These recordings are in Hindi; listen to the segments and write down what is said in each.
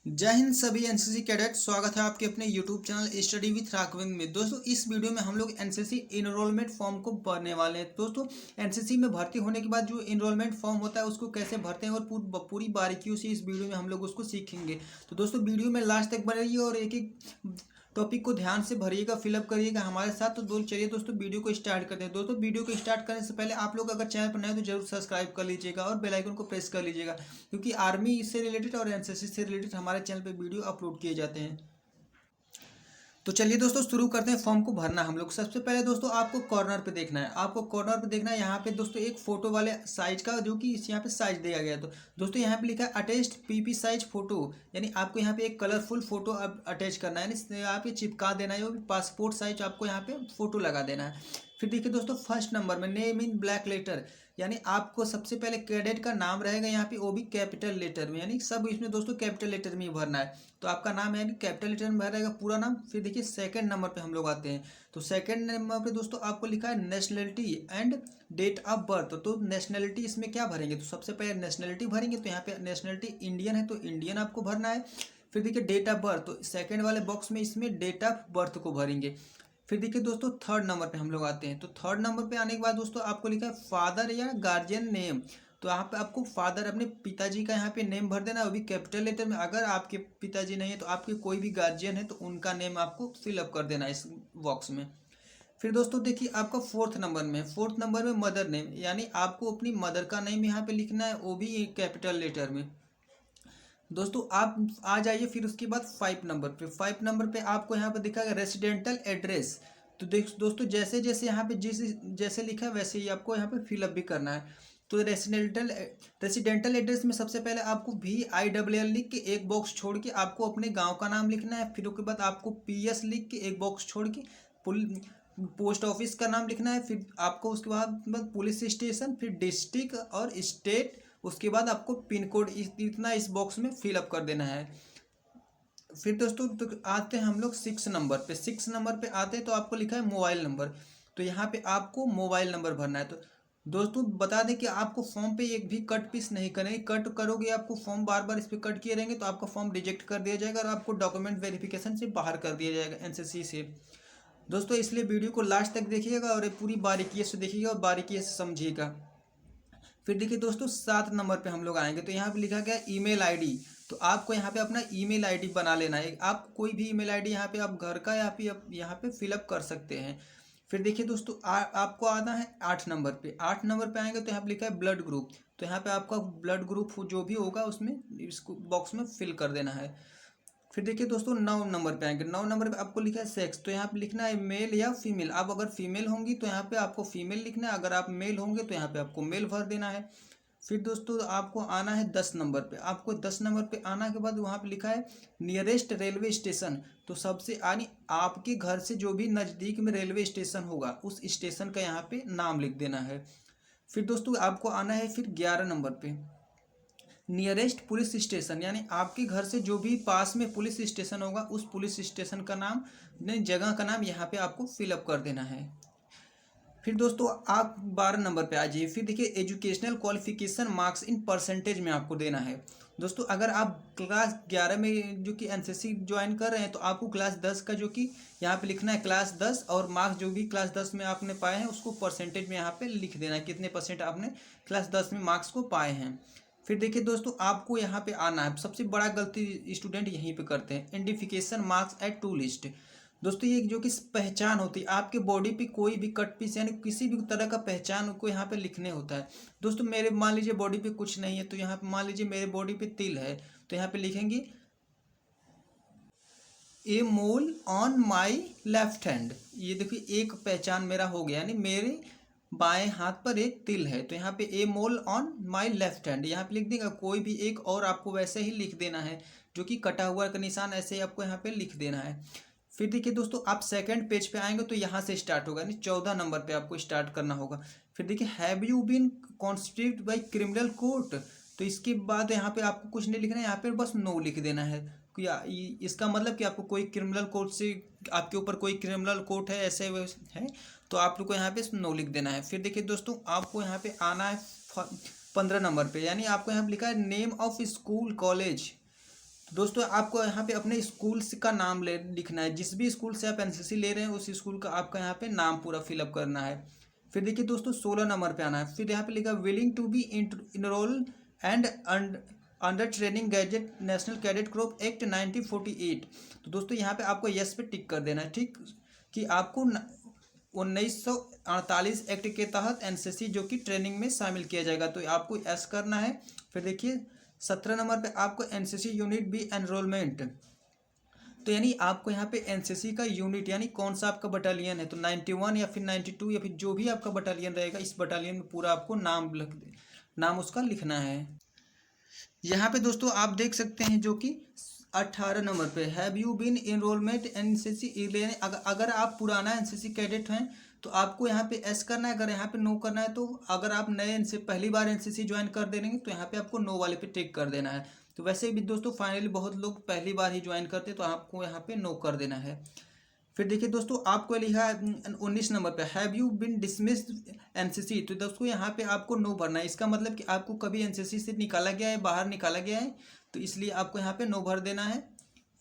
जय हिंद सभी एनसीसी कैडेट। स्वागत है आपके अपने YouTube channel study with Raghavendra में। दोस्तों इस वीडियो में हम लोग एनसीसी इनरोलमेंट फॉर्म को भरने वाले हैं। दोस्तों एनसीसी में भर्ती होने के बाद जो इनरोलमेंट फॉर्म होता है उसको कैसे भरते हैं और पूरी बारीकियों से इस वीडियो में हम लोग उसको सीखेंगे। तो दोस्तों वीडियो में लास्ट तक बने रहिए और एक एक टॉपिक को ध्यान से भरिएगा, फिलअप करिएगा हमारे साथ। तो चलिए दोस्तों वीडियो को स्टार्ट करते हैं। दोस्तों वीडियो को स्टार्ट करने से पहले आप लोग अगर चैनल पर नए हो तो जरूर सब्सक्राइब कर लीजिएगा और बेल आइकन को प्रेस कर लीजिएगा, क्योंकि आर्मी से रिलेटेड और एनसीसी से रिलेटेड हमारे चैनल पे वीडियो अपलोड किए जाते हैं। तो चलिए दोस्तों शुरू करते हैं फॉर्म को भरना हम लोग। सबसे पहले दोस्तों आपको कॉर्नर पे देखना है, आपको कॉर्नर पे देखना है। यहाँ पे दोस्तों एक फोटो वाले साइज का जो कि यहाँ पे साइज दिया गया है। तो दोस्तों यहाँ पे लिखा है अटैच्ड पीपी साइज फोटो, यानी आपको यहाँ पे एक कलरफुल फोटो अटैच करना है, यानी यहाँ पे चिपका देना है। वो भी पासपोर्ट साइज आपको यहाँ पे फोटो लगा देना है। फिर देखिए दोस्तों फर्स्ट नंबर में नेम इन ब्लैक लेटर, यानी आपको सबसे पहले कैडेट का नाम रहेगा यहाँ पे, वो भी कैपिटल लेटर में, यानी सब इसमें दोस्तों कैपिटल लेटर में ही भरना है। तो आपका नाम है कैपिटल लेटर में भरा रहेगा पूरा नाम। फिर देखिए सेकंड नंबर पे हम लोग आते हैं। तो सेकंड नंबर पे दोस्तों आपको लिखा है nationality and date of birth. तो नेशनलिटी इसमें क्या भरेंगे, तो सबसे पहले नेशनलिटी भरेंगे। तो यहाँ पे नेशनलिटी इंडियन है तो इंडियन आपको भरना है। फिर देखिए डेट ऑफ बर्थ, तो सेकंड वाले बॉक्स में इसमें डेट ऑफ बर्थ को भरेंगे। फिर देखिए दोस्तों थर्ड नंबर पे हम लोग आते हैं। तो थर्ड नंबर पे आने के बाद दोस्तों आपको लिखा है फादर या गार्जियन नेम। तो यहाँ पे आपको फादर अपने पिताजी का यहाँ पे नेम भर देना है, वो भी कैपिटल लेटर में। अगर आपके पिताजी नहीं है तो आपके कोई भी गार्जियन है तो उनका नेम आपको फिलअप कर देना है इस बॉक्स में। फिर दोस्तों देखिए आपका फोर्थ नंबर में मदर नेम, यानी आपको अपनी मदर का नेम यहाँ पे लिखना है, वो भी कैपिटल लेटर में। दोस्तों आप आ जाइए फिर उसके बाद फाइव नंबर पे आपको यहाँ पे दिखाएगा रेसिडेंटल एड्रेस। तो देख दोस्तों जैसे जैसे यहाँ पे जैसे लिखा है वैसे ही आपको यहाँ पे फिलअप भी करना है। तो रेसिडेंटल एड्रेस में सबसे पहले आपको VILL लिख के एक बॉक्स छोड़ के आपको अपने गांव का नाम लिखना है। फिर उसके बाद आपको PS लिख के एक बॉक्स छोड़ के पोस्ट ऑफिस का नाम लिखना है। फिर आपको उसके बाद पुलिस स्टेशन, फिर डिस्ट्रिक्ट और स्टेट, उसके बाद आपको पिन कोड इतना इस बॉक्स में फिलअप कर देना है। फिर दोस्तों तो आते हैं हम लोग सिक्स नंबर पे आते हैं। तो आपको लिखा है मोबाइल नंबर। तो यहाँ पे आपको मोबाइल नंबर भरना है। तो दोस्तों बता दें कि आपको फॉर्म पे एक भी कट पीस नहीं करेंगे। कट करोगे आपको फॉर्म बार बार इस पर कट किए रहेंगे तो आपका फॉर्म रिजेक्ट कर दिया जाएगा और आपको डॉक्यूमेंट वेरिफिकेशन से बाहर कर दिया जाएगा एनसीसी से। दोस्तों इसलिए वीडियो को लास्ट तक देखिएगा और पूरी बारीकी से देखिएगा और बारीकी से समझिएगा। फिर देखिए दोस्तों 7 नंबर पे हम लोग आएंगे। तो यहाँ पे लिखा गया ईमेल आईडी। तो आपको यहाँ पे अपना ईमेल आईडी बना लेना है। आप कोई भी ईमेल आईडी यहाँ पे आप घर का या फिर आप यहाँ पे फिलअप कर सकते हैं। फिर देखिए दोस्तों आपको आना है 8 नंबर पे। 8 नंबर पे आएंगे तो यहाँ पे लिखा है ब्लड ग्रुप। तो यहाँ पे आपका ब्लड ग्रुप जो भी होगा उसमें इसको बॉक्स में फिल कर देना है। फिर देखिए दोस्तों 9 नंबर पे आएंगे। 9 नंबर पे आपको लिखा है सेक्स। तो यहाँ पे लिखना है मेल या फीमेल। आप अगर फीमेल होंगी तो यहाँ पे आपको फीमेल लिखना है, अगर आप मेल होंगे तो यहाँ पे आपको मेल भर देना है। फिर दोस्तों आपको आना है 10 नंबर पे। आपको 10 नंबर पे आना के बाद वहाँ पे लिखा है नियरेस्ट रेलवे स्टेशन। तो सबसे यानी आपके घर से जो भी नज़दीक में रेलवे स्टेशन होगा उस स्टेशन का यहाँ पे नाम लिख देना है। फिर दोस्तों आपको आना है फिर 11 नंबर पे नियरेस्ट पुलिस स्टेशन, यानी आपके घर से जो भी पास में पुलिस स्टेशन होगा उस पुलिस स्टेशन का नाम, जगह का नाम यहाँ पे आपको फिलअप कर देना है। फिर दोस्तों आप 12 नंबर पे आ जाइए। फिर देखिए educational qualification marks in percentage में आपको देना है। दोस्तों अगर आप क्लास 11 में जो कि एनसीसी ज्वाइन कर रहे हैं तो आपको क्लास 10 का जो कि यहाँ पे लिखना है क्लास 10, और मार्क्स जो भी क्लास 10 में आपने पाए हैं उसको परसेंटेज में यहाँ पे लिख देना है, कितने परसेंट आपने क्लास 10 में मार्क्स को पाए हैं। फिर देखिए दोस्तों आपको यहाँ पे आना है, सबसे बड़ा गलती स्टूडेंट यहीं पे करते हैं, identification marks at to list. दोस्तों ये जो कि पहचान होती है आपके बॉडी पे, कोई भी कट पीस यानी किसी भी तरह का पहचान को यहाँ पे लिखने होता है। दोस्तों मेरे मान लीजिए बॉडी पे कुछ नहीं है तो यहाँ पे मान लीजिए मेरे बॉडी पे तिल है तो यहाँ पे लिखेंगे a mole on my left hand. ये देखिए एक पहचान मेरा हो गया, यानी मेरे बाएं हाथ पर एक तिल है। तो यहाँ पे a mole on my left hand यहाँ पे लिख देगा। कोई भी एक और आपको वैसे ही लिख देना है, जो कि कटा हुआ का निशान ऐसे ही आपको यहाँ पे लिख देना है। फिर देखिए दोस्तों आप सेकंड पेज पे आएंगे तो यहाँ से स्टार्ट होगा, यानी 14 नंबर पे आपको स्टार्ट करना होगा। फिर देखिए have you been constitute by criminal court. तो इसके बाद यहाँ पे आपको कुछ नहीं लिखना है, यहाँ पे बस नो लिख देना है। इसका मतलब कि आपको कोई क्रिमिनल कोर्ट से, आपके ऊपर कोई क्रिमिनल कोर्ट है ऐसे है तो आप लोग को यहाँ पे नो लिख देना है। फिर देखिए दोस्तों आपको यहाँ पे आना है 15 नंबर पे, यानी आपको यहाँ पे लिखा है नेम ऑफ स्कूल कॉलेज। तो दोस्तों आपको यहाँ पे अपने स्कूल का नाम लिखना है। जिस भी स्कूल से आप एनसीसी ले रहे हैं उस स्कूल का आपका यहाँ पे नाम पूरा फिलअप करना है। फिर देखिए दोस्तों 16 नंबर पे आना है। फिर यहाँ पे लिखा willing to be enrol and under training gadget national cadet corps act 1948। तो दोस्तों यहाँ पे आपको यस पे टिक कर देना है, ठीक, कि आपको 1948 एक्ट के तहत एनसीसी जो कि ट्रेनिंग में शामिल किया जाएगा, तो आपको एस करना है। फिर देखिए 17 नंबर पे आपको एनसीसी यूनिट बी एनरोलमेंट, तो यानी आपको यहाँ पे एनसीसी का यूनिट यानी कौन सा आपका बटालियन है, तो 91 या फिर 92 या फिर जो भी आपका बटालियन रहेगा, इस बटालियन में पूरा आपको नाम उसका लिखना है। यहाँ पे दोस्तों आप देख सकते हैं जो कि 18 नंबर पे have you been enrolment NCC, अगर आप पुराना एनसीसी कैडेट हैं तो आपको यहाँ पे एस करना है, अगर यहाँ पे नो करना है तो अगर आप नए से पहली बार एनसीसी ज्वाइन कर देंगे तो यहाँ पे आपको नो वाले पे टिक कर देना है। तो वैसे भी दोस्तों फाइनली बहुत लोग पहली बार ही ज्वाइन करते हैं तो आपको यहाँ पे नो कर देना है। फिर देखिए दोस्तों आपको लिखा है 19 नंबर पे have you been dismissed NCC, तो दोस्तों यहाँ पे आपको नो भरना है। इसका मतलब कि आपको कभी एनसीसी से निकाला गया है, बाहर निकाला गया है, तो इसलिए आपको यहाँ पे नो भर देना है।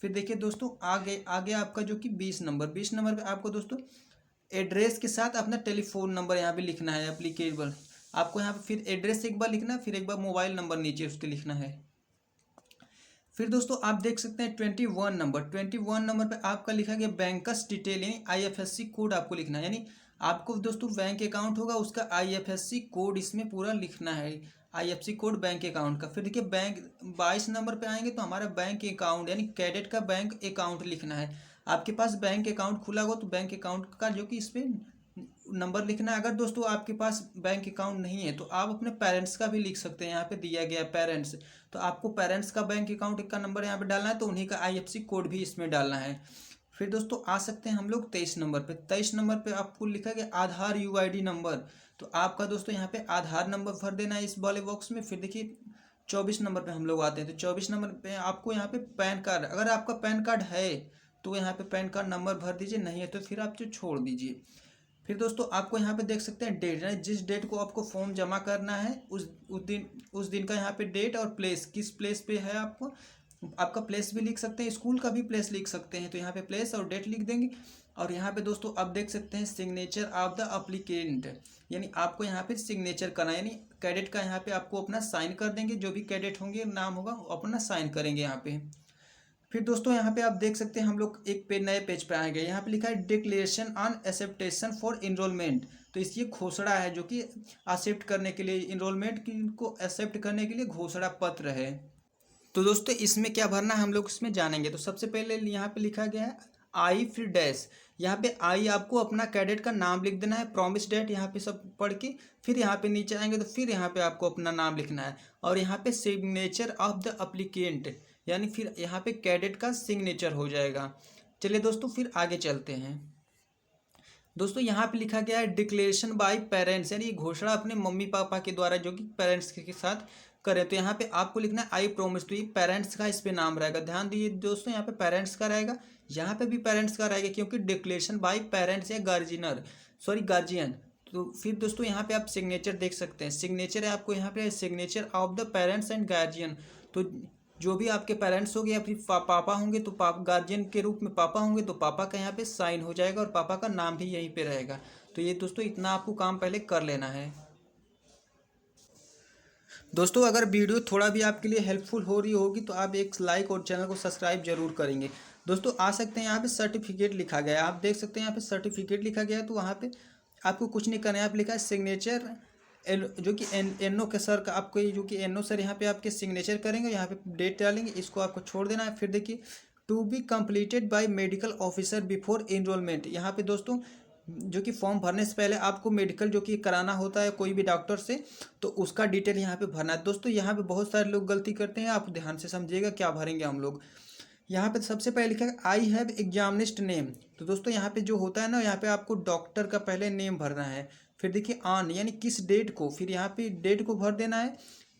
फिर देखिए दोस्तों आगे आपका जो कि 20 नंबर पे आपको दोस्तों एड्रेस के साथ अपना टेलीफोन नंबर यहाँ पे लिखना है एप्लीकेबल। आपको यहाँ पे फिर एड्रेस एक बार लिखना है, फिर एक बार मोबाइल नंबर नीचे उसके लिखना है। फिर दोस्तों आप देख सकते हैं 21 नंबर पे आपका लिखा गया बैंकर्स डिटेल यानी आईएफएससी कोड आपको लिखना है। यानी आपको दोस्तों बैंक अकाउंट होगा उसका आईएफएससी कोड इसमें पूरा लिखना है, आईएफएससी कोड बैंक अकाउंट का। फिर देखिए बैंक 22 नंबर पे आएंगे तो हमारा बैंक अकाउंट यानी कैडेट का बैंक अकाउंट लिखना है। आपके पास बैंक अकाउंट खुला हो तो बैंक अकाउंट का जो कि इस पर नंबर लिखना है। अगर दोस्तों आपके पास बैंक अकाउंट नहीं है तो आप अपने पेरेंट्स का भी लिख सकते हैं, यहाँ पे दिया गया है पेरेंट्स, तो आपको पेरेंट्स का बैंक अकाउंट का नंबर यहाँ पे डालना है, तो उन्हीं का आईएफएससी कोड भी इसमें डालना है। फिर दोस्तों आ सकते हैं हम लोग 23 नंबर पे। 23 नंबर पे आपको लिखा गया आधार यूआईडी नंबर, तो आपका दोस्तों यहाँ पे आधार नंबर भर देना है इस वाले बॉक्स में। फिर देखिए 24 नंबर पे हम लोग आते हैं, तो 24 नंबर पे आपको यहाँ पे पैन कार्ड, अगर आपका पैन कार्ड है तो यहाँ पे पैन कार्ड नंबर भर दीजिए, नहीं है तो फिर आप जो छोड़ दीजिए। फिर दोस्तों आपको यहाँ पे देख सकते हैं डेट, यानी जिस डेट को आपको फॉर्म जमा करना है उस दिन का यहाँ पे डेट और प्लेस, किस प्लेस पे है आपको, आपका प्लेस भी लिख सकते हैं, स्कूल का भी प्लेस लिख सकते हैं, तो यहाँ पे प्लेस और डेट लिख देंगे। और यहाँ पे दोस्तों आप देख सकते हैं सिग्नेचर ऑफ द अप्लीकेंट, यानी आपको यहाँ पे सिग्नेचर करना है, यानी कैडेट का यहाँ पे आपको अपना साइन कर देंगे, जो भी कैडेट होंगे नाम होगा अपना साइन करेंगे यहाँ पे। फिर दोस्तों यहाँ पे आप देख सकते हैं हम लोग एक नए पेज पे आएंगे, यहाँ पे लिखा है declaration on acceptation for enrolment, तो इसकी घोषणा है जो कि एक्सेप्ट करने के लिए, इनरोलमेंट को एक्सेप्ट करने के लिए घोषणा पत्र है। तो दोस्तों इसमें क्या भरना है हम लोग इसमें जानेंगे। तो सबसे पहले यहाँ पे लिखा गया है आई फिर डैश, यहाँ पे आई आपको अपना कैडेट का नाम लिख देना है, प्रॉमिस डेट यहाँ पे सब पढ़ के, फिर यहाँ पे नीचे आएंगे तो फिर यहाँ पे आपको अपना नाम लिखना है, और यहाँ पे सिग्नेचर ऑफ द अप्लीकेंट, यानी फिर यहाँ पे कैडेट का सिग्नेचर हो जाएगा। चलिए दोस्तों फिर आगे चलते हैं। दोस्तों यहाँ पे लिखा गया है डिक्लेरेशन बाय पेरेंट्स, यानी घोषणा अपने मम्मी पापा के द्वारा जो कि पेरेंट्स के साथ करें, तो यहाँ पे आपको लिखना है आई प्रोमिस, तो ये पेरेंट्स का इस पे नाम रहेगा। ध्यान दीजिए दोस्तों यहाँ पे पेरेंट्स का रहेगा, यहाँ पे भी पेरेंट्स का रहेगा, क्योंकि डिक्लेरेशन बाय पेरेंट्स या गार्जियन। तो फिर दोस्तों यहाँ पे आप सिग्नेचर देख सकते हैं, सिग्नेचर है आपको यहाँ पे signature of the parents and guardian, तो जो भी आपके पेरेंट्स होंगे या फिर पापा होंगे तो गार्जियन के रूप में पापा होंगे तो पापा का यहाँ पे साइन हो जाएगा, और पापा का नाम भी यहीं पे रहेगा। तो ये दोस्तों इतना आपको काम पहले कर लेना है। दोस्तों अगर वीडियो थोड़ा भी आपके लिए हेल्पफुल हो रही होगी तो आप एक लाइक और चैनल को सब्सक्राइब जरूर करेंगे। दोस्तों आ सकते हैं यहाँ पे सर्टिफिकेट लिखा गया है, आप देख सकते हैं यहाँ पे सर्टिफिकेट लिखा गया है, तो वहाँ पे आपको कुछ नहीं करना है, आप लिखा है सिग्नेचर जो कि एनओ के सर का, आपको जो कि एनओ सर यहाँ पे आपके सिग्नेचर करेंगे, यहाँ पे डेट डालेंगे, इसको आपको छोड़ देना है। फिर देखिए to be completed by medical officer before enrolment, यहाँ पे दोस्तों जो कि फॉर्म भरने से पहले आपको मेडिकल जो कि कराना होता है कोई भी डॉक्टर से, तो उसका डिटेल यहाँ पे भरना है। दोस्तों यहाँ पे बहुत सारे लोग गलती करते हैं, आप ध्यान से समझिएगा क्या भरेंगे हम लोग। यहाँ पे सबसे पहले लिखा है आई हैव एग्जामिनिस्ट नेम, तो दोस्तों यहाँ पे जो होता है ना, यहाँ पे आपको डॉक्टर का पहले नेम भरना है। फिर देखिए ऑन यानी किस डेट को, फिर यहाँ पे डेट को भर देना है,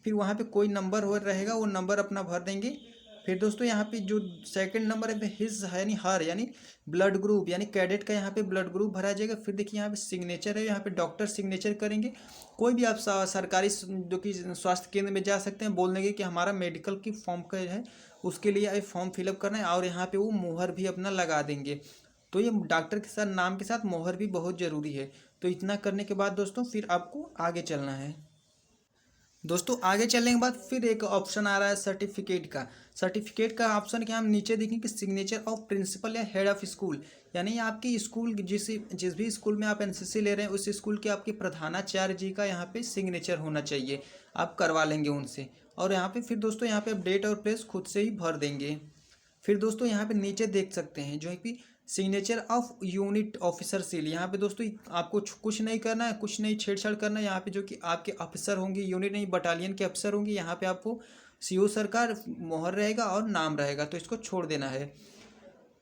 फिर वहाँ पे कोई नंबर हो रहेगा वो नंबर अपना भर देंगे, फिर दोस्तों यहाँ पे जो सेकंड नंबर है हिज यानी हर यानी ब्लड ग्रुप यानी कैडेट का यहाँ पे ब्लड ग्रुप भरा जाएगा। फिर देखिए यहाँ पे सिग्नेचर है, यहाँ पे डॉक्टर सिग्नेचर करेंगे। कोई भी आप सरकारी जो कि स्वास्थ्य केंद्र में जा सकते हैं, बोल देंगे कि हमारा मेडिकल की फॉर्म का है, उसके लिए अभी फॉर्म फिलअप करना है, और यहाँ पे वो मोहर भी अपना लगा देंगे। तो ये डॉक्टर के साथ नाम के साथ मोहर भी बहुत ज़रूरी है। तो इतना करने के बाद दोस्तों फिर आपको आगे चलना है। दोस्तों आगे चलने के बाद फिर एक ऑप्शन आ रहा है सर्टिफिकेट का। सर्टिफिकेट का ऑप्शन क्या हम नीचे देखेंगे, सिग्नेचर ऑफ प्रिंसिपल या हेड ऑफ स्कूल, यानी आपके स्कूल जिस भी स्कूल में आप एनसीसी ले रहे हैं उस स्कूल के आपके प्रधानाचार्य जी का यहाँ पे सिग्नेचर होना चाहिए, आप करवा लेंगे उनसे। और यहाँ पे फिर दोस्तों यहाँ पे डेट और प्लेस खुद से ही भर देंगे। फिर दोस्तों यहाँ पे नीचे देख सकते हैं जो है कि signature of unit officer seal. यहाँ पे दोस्तों आपको कुछ नहीं करना है, कुछ नहीं छेड़छाड़ करना है। यहाँ पे जो कि आपके ऑफिसर होंगे, यूनिट नहीं बटालियन के अफसर होंगे, यहाँ पे आपको सीओ सर का मोहर रहेगा और नाम रहेगा, तो इसको छोड़ देना है।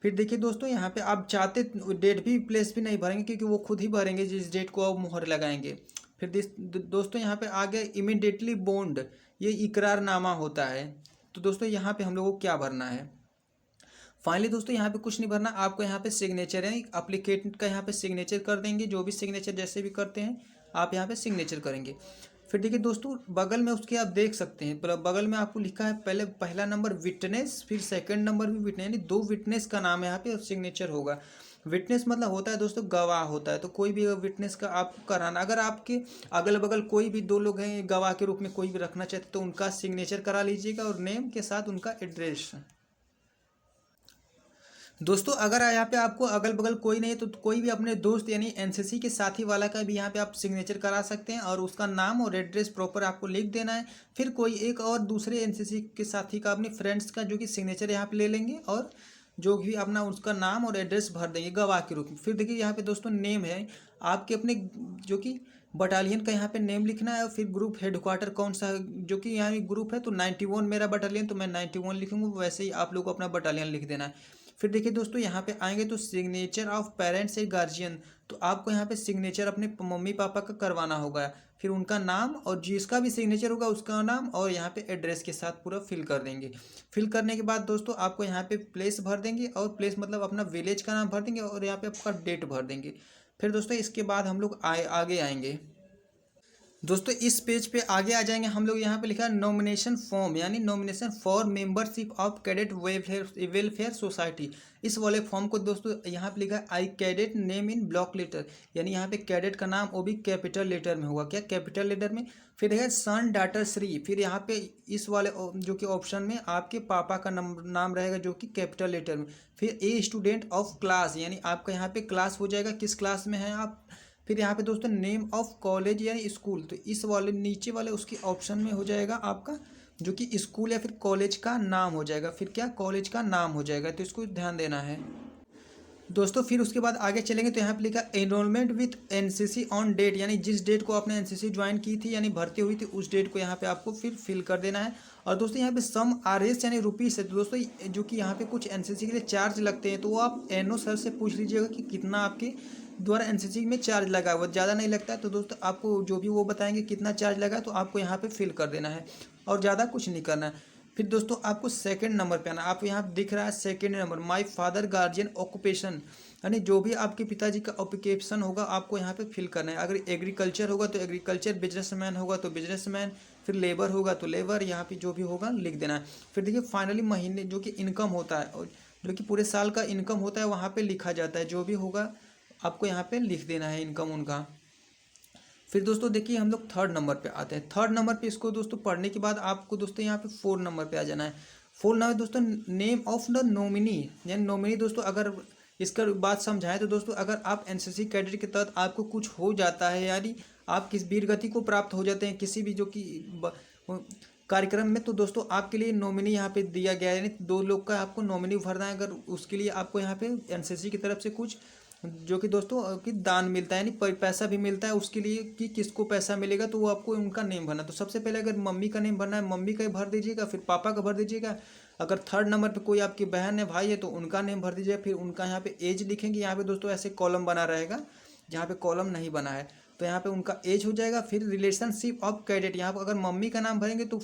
फिर देखिए दोस्तों यहाँ पे आप चाहते डेट भी प्लेस भी नहीं भरेंगे, क्योंकि वो खुद ही भरेंगे जिस डेट को आप मोहर लगाएंगे। फिर दोस्तों यहाँ पे आगे इमीडिएटली बॉन्ड, ये इकरारनामा होता है। तो दोस्तों यहाँ पे हम लोगों को क्या भरना है, फाइनली दोस्तों यहाँ पे कुछ नहीं भरना, आपको यहाँ पे सिग्नेचर यानी अप्लीकेंट का यहाँ पे सिग्नेचर कर देंगे। जो भी सिग्नेचर जैसे भी करते हैं आप यहाँ पे सिग्नेचर करेंगे। फिर देखिए दोस्तों बगल में उसके आप देख सकते हैं, बगल में आपको लिखा है पहला नंबर विटनेस, फिर सेकंड नंबर भी विटनेस, यानी 2 विटनेस का नाम है यहाँ पे और सिग्नेचर होगा। विटनेस मतलब होता है दोस्तों गवाह होता है, तो कोई भी विटनेस का आपको कराना, अगर आपके अगल बगल कोई भी 2 लोग हैं गवाह के रूप में कोई भी रखना चाहते तो उनका सिग्नेचर करा लीजिएगा और नेम के साथ उनका एड्रेस। दोस्तों अगर यहाँ पे आपको अगल बगल कोई नहीं है तो कोई भी अपने दोस्त यानी एनसीसी के साथी वाला का भी यहाँ पे आप सिग्नेचर करा सकते हैं, और उसका नाम और एड्रेस प्रॉपर आपको लिख देना है। फिर कोई एक और दूसरे एनसीसी के साथी का, अपने फ्रेंड्स का जो कि सिग्नेचर यहाँ पे ले लेंगे और जो भी अपना उसका नाम और एड्रेस भर देंगे गवाह के रूप में। फिर देखिए यहाँ पे दोस्तों नेम है आपके अपने जो कि बटालियन का यहाँ पे नेम लिखना है, और फिर ग्रुप हेडक्वार्टर कौन सा जो कि यहाँ ग्रुप है तो 91 मेरा बटालियन, तो मैं 91 लिखूंगा, वैसे ही आप लोग को अपना बटालियन लिख देना है। फिर देखिए दोस्तों यहाँ पे आएंगे तो signature of parents a guardian, तो आपको यहाँ पे सिग्नेचर अपने मम्मी पापा का करवाना होगा। फिर उनका नाम और जिसका भी सिग्नेचर होगा उसका नाम और यहाँ पे एड्रेस के साथ पूरा फिल कर देंगे। फिल करने के बाद दोस्तों आपको यहाँ पे प्लेस भर देंगे, और प्लेस मतलब अपना विलेज का नाम भर देंगे और यहाँ पे आपका डेट भर देंगे। फिर दोस्तों इसके बाद हम लोग आगे आएंगे। दोस्तों इस पेज पे आगे आ जाएंगे हम लोग, यहाँ पे लिखा है नॉमिनेशन फॉर्म, यानी nomination for membership of cadet welfare society. इस वाले फॉर्म को दोस्तों यहाँ पे लिखा है I cadet name in block letter, यानी यहाँ पे कैडेट का नाम वो भी कैपिटल लेटर में होगा। क्या कैपिटल लेटर में। फिर है सन डाटर श्री, फिर यहाँ पे इस वाले जो कि ऑप्शन में आपके पापा का नाम रहेगा जो कि कैपिटल लेटर में। फिर ए स्टूडेंट ऑफ क्लास, यानी आपका यहाँ पे क्लास हो जाएगा किस क्लास में है आप। फिर यहाँ पे दोस्तों नेम ऑफ कॉलेज यानी स्कूल, तो इस वाले नीचे वाले उसके ऑप्शन में हो जाएगा आपका जो कि स्कूल या फिर कॉलेज का नाम हो जाएगा। फिर क्या कॉलेज का नाम हो जाएगा, तो इसको ध्यान देना है दोस्तों। फिर उसके बाद आगे चलेंगे तो यहाँ पे लिखा enrolment with NCC on date, यानी जिस डेट को आपने एनसीसी ज्वाइन की थी यानी भर्ती हुई थी उस डेट को यहाँ पे आपको फिर फिल कर देना है। और दोस्तों यहाँ पे सम आरएस यानी रुपीस है, तो दोस्तों जो कि यहाँ पे कुछ एनसीसी के लिए चार्ज लगते हैं तो वो आप एनओ सर से पूछ लीजिएगा कि कितना आपके द्वारा एनसीसी में चार्ज लगा हुआ, ज़्यादा नहीं लगता है। तो दोस्तों आपको जो भी वो बताएंगे कितना चार्ज लगा तो आपको यहाँ पे फिल कर देना है और ज़्यादा कुछ नहीं करना है। फिर दोस्तों आपको सेकंड नंबर पे आना, आप यहाँ दिख रहा है second number my father guardian occupation, यानी जो भी आपके पिताजी का ऑक्यूपेशन होगा आपको यहाँ पे फिल करना है। अगर एग्रीकल्चर होगा तो एग्रीकल्चर, बिजनेसमैन होगा तो बिजनेसमैन, फिर लेबर होगा तो लेबर, यहाँ पे जो भी होगा लिख देना है। फिर देखिए फाइनली महीने जो कि इनकम होता है और जो कि पूरे साल का इनकम होता है वहाँ पे लिखा जाता है, जो भी होगा आपको यहाँ पे लिख देना है इनकम उनका। फिर दोस्तों देखिए हम लोग थर्ड नंबर पे आते हैं। थर्ड नंबर पे इसको दोस्तों पढ़ने के बाद आपको दोस्तों यहाँ पे 4 नंबर पे आ जाना है। 4 नंबर दोस्तों नेम ऑफ द नॉमिनी, यानी नॉमिनी दोस्तों अगर इसका बात समझाएं तो दोस्तों अगर आप एनसीसी कैडेट के तहत आपको कुछ हो जाता है, यानी आप किस वीर गति को प्राप्त हो जाते हैं किसी भी जो कि कार्यक्रम में, तो दोस्तों आपके लिए नॉमिनी यहाँ पे दिया गया है, यानी 2 लोग का आपको नॉमिनी भरना है। अगर उसके लिए आपको यहाँ पे एनसीसी की तरफ से कुछ जो कि दोस्तों कि दान मिलता है, यानी पैसा भी मिलता है उसके लिए कि किसको पैसा मिलेगा तो वो आपको उनका नेम भरना। तो सबसे पहले अगर मम्मी का नेम भरना है मम्मी का ही भर दीजिएगा, फिर पापा का भर दीजिएगा। अगर थर्ड नंबर पे कोई आपकी बहन है भाई है तो उनका नेम भर दीजिएगा। फिर उनका यहाँ पे एज लिखेंगे, यहाँ पे दोस्तों ऐसे कॉलम बना रहेगा जहाँ पे कॉलम नहीं बना है। तो यहाँ पे उनका एज हो जाएगा। फिर रिलेशनशिप ऑफ कैडेट, यहाँ पर अगर मम्मी का नाम भरेंगे तो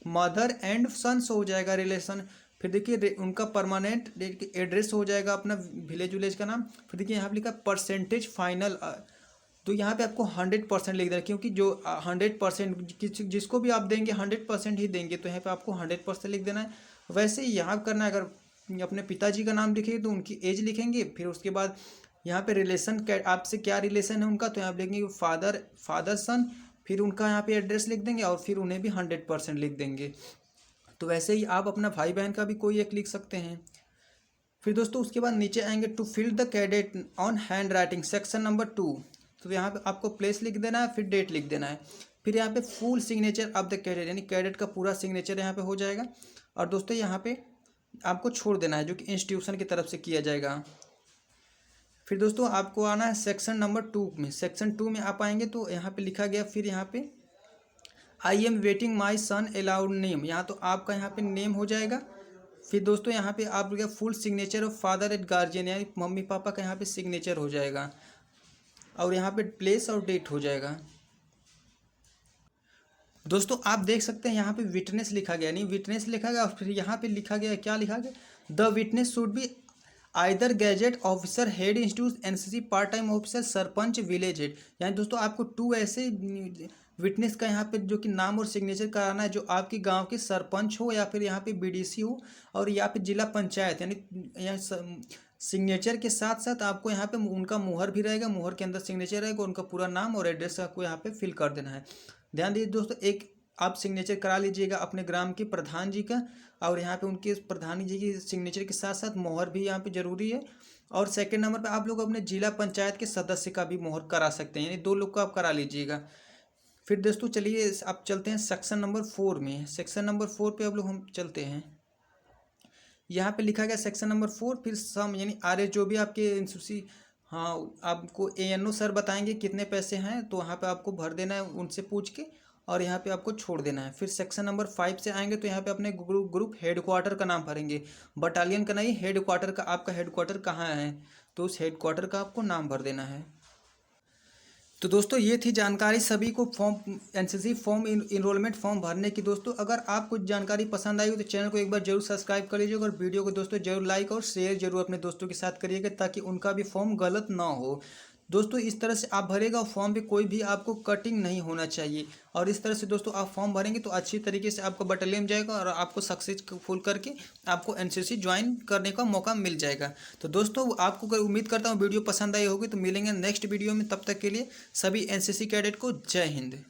मदर एंड सन्स हो जाएगा रिलेशन। फिर देखिए उनका परमानेंट एड्रेस हो जाएगा अपना विलेज का नाम। फिर देखिए यहाँ पे लिखा परसेंटेज फाइनल, तो यहाँ पे आपको 100% लिख देना, क्योंकि जो 100% जिसको भी आप देंगे 100% ही देंगे, तो यहाँ पे आपको 100% लिख देना है। वैसे ही यहाँ करना है, अगर अपने पिताजी का नाम लिखेंगे तो उनकी एज लिखेंगे। फिर उसके बाद यहाँ पे रिलेशन आपसे क्या रिलेशन है उनका, तो यहाँ पे लिखेंगे फादर सन। फिर उनका यहाँ पे एड्रेस लिख देंगे और फिर उन्हें भी 100% लिख देंगे। तो वैसे ही आप अपना भाई बहन का भी कोई एक लिख सकते हैं। फिर दोस्तों उसके बाद नीचे आएंगे to fill the cadet on hand writing section number 2, तो यहाँ पे आपको प्लेस लिख देना है, फिर डेट लिख देना है। फिर यहाँ पे full signature of the cadet, यानी कैडेट का पूरा सिग्नेचर यहाँ पे हो जाएगा। और दोस्तों यहाँ पे आपको छोड़ देना है, जो कि इंस्टीट्यूशन की तरफ से किया जाएगा। फिर दोस्तों आपको आना है सेक्शन नंबर 2 में। सेक्शन 2 में आप आएंगे तो यहाँ पे लिखा गया, फिर यहाँ पे I am waiting my son allowed name, यहाँ तो आपका यहाँ पे नेम हो जाएगा। फिर दोस्तों यहाँ पे आप full signature of father and guardian, यानी मम्मी पापा का यहाँ पे सिग्नेचर हो जाएगा। और यहाँ पे प्लेस और डेट हो जाएगा। दोस्तों आप देख सकते हैं यहाँ पे विटनेस लिखा गया, नहीं विटनेस लिखा गया। और फिर यहाँ पे लिखा गया, क्या लिखा गया, the witness should be either gadget officer, head institute, NCC part time officer, sarpanch, village head. यानी दोस्तों आपको 2 ऐसे विटनेस का यहाँ पे जो कि नाम और सिग्नेचर कराना है, जो आपके गांव के सरपंच हो या फिर यहाँ पे बीडीसी हो और या फिर जिला पंचायत, यानी यहाँ सिग्नेचर के साथ साथ आपको यहाँ पे उनका मुहर भी रहेगा, मुहर के अंदर सिग्नेचर रहेगा, उनका पूरा नाम और एड्रेस आपको यहाँ पे फिल कर देना है। ध्यान दीजिए दोस्तों, एक आप सिग्नेचर करा लीजिएगा अपने ग्राम के प्रधान जी का, और यहाँ पे उनके प्रधान जी की सिग्नेचर के साथ साथ मोहर भी यहाँ पे जरूरी है। और सेकंड नंबर पे आप लोग अपने जिला पंचायत के सदस्य का भी मोहर करा सकते हैं, यानी 2 लोग का आप करा लीजिएगा। फिर दोस्तों चलिए आप चलते हैं सेक्शन नंबर 4 में। सेक्शन नंबर 4 पे अब लोग हम चलते हैं। यहाँ पे लिखा गया सेक्शन नंबर 4, फिर सम यानी RS जो भी आपके इंस्टीट्यूट, हाँ आपको ANO सर बताएंगे कितने पैसे हैं, तो वहाँ पे आपको भर देना है उनसे पूछ के, और यहाँ पे आपको छोड़ देना है। फिर सेक्शन नंबर 5 से आएंगे तो यहाँ पे अपने ग्रुप हेडक्वार्टर का नाम भरेंगे, बटालियन का नहीं, हेडक्वार्टर का। आपका हेडक्वार्टर कहाँ है, तो उस हेडक्वार्टर का आपको नाम भर देना है। तो दोस्तों ये थी जानकारी सभी को form NCC form enrolment form भरने की। दोस्तों अगर आपको जानकारी पसंद आई हो तो चैनल को एक बार जरूर सब्सक्राइब कर लीजिएगा, और वीडियो को दोस्तों जरूर लाइक और शेयर जरूर अपने दोस्तों के साथ करिएगा, ताकि उनका भी फॉर्म गलत ना हो। दोस्तों इस तरह से आप भरेगा, फॉर्म पे कोई भी आपको कटिंग नहीं होना चाहिए, और इस तरह से दोस्तों आप फॉर्म भरेंगे तो अच्छी तरीके से आपका बटालियन जाएगा और आपको सक्सेसफुल करके आपको एनसीसी ज्वाइन करने का मौका मिल जाएगा। तो दोस्तों आपको उम्मीद करता हूँ वीडियो पसंद आई होगी, तो मिलेंगे नेक्स्ट वीडियो में। तब तक के लिए सभी एनसीसी कैडेट को जय हिंद।